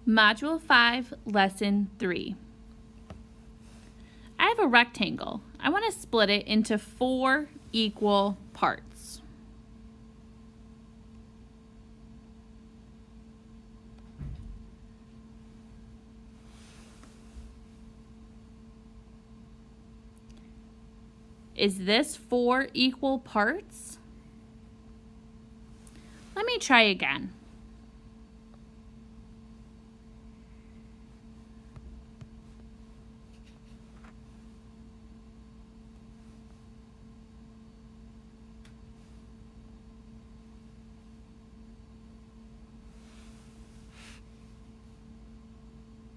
Module 5, Lesson 3. I have a rectangle. I want to split it into 4 equal parts. Is this 4 equal parts? Let me try again.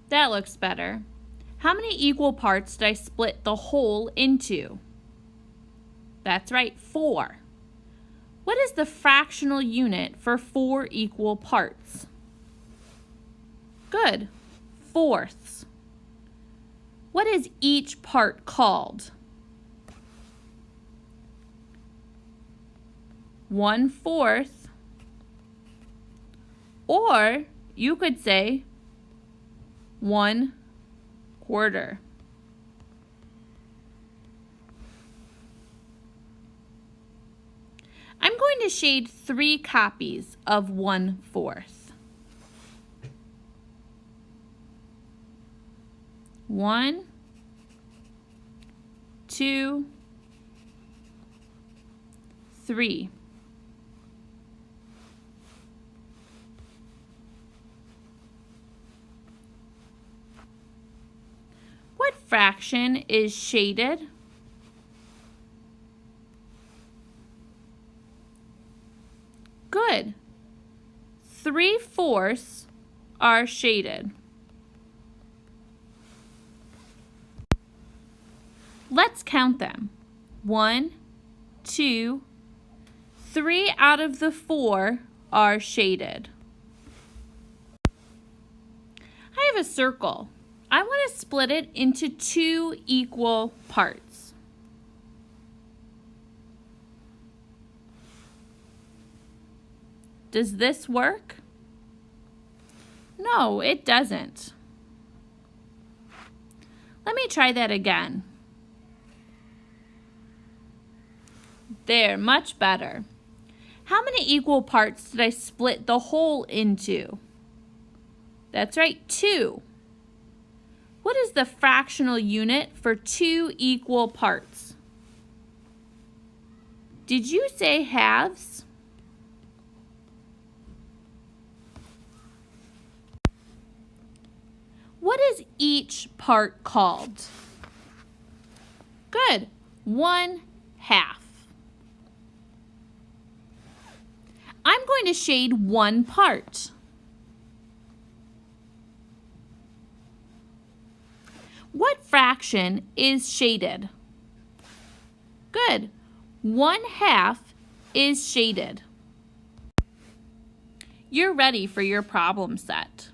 That looks better. How many equal parts did I split the whole into? That's right, 4. What is the fractional unit for 4 equal parts? Good, fourths. What is each part called? 1/4, or you could say 1/4. I'm going to shade 3 copies of 1/4. 1, 2, 3. What fraction is shaded? Good. 3/4 are shaded. Let's count them. 1, 2, 3 out of the 4 are shaded. I have a circle. I want to split it into 2 equal parts. Does this work? No, it doesn't. Let me try that again. There, much better. How many equal parts did I split the whole into? That's right, 2. What is the fractional unit for 2 equal parts? Did you say halves? What is each part called? Good, 1/2. I'm going to shade 1 part. What fraction is shaded? Good. 1/2 is shaded. You're ready for your problem set.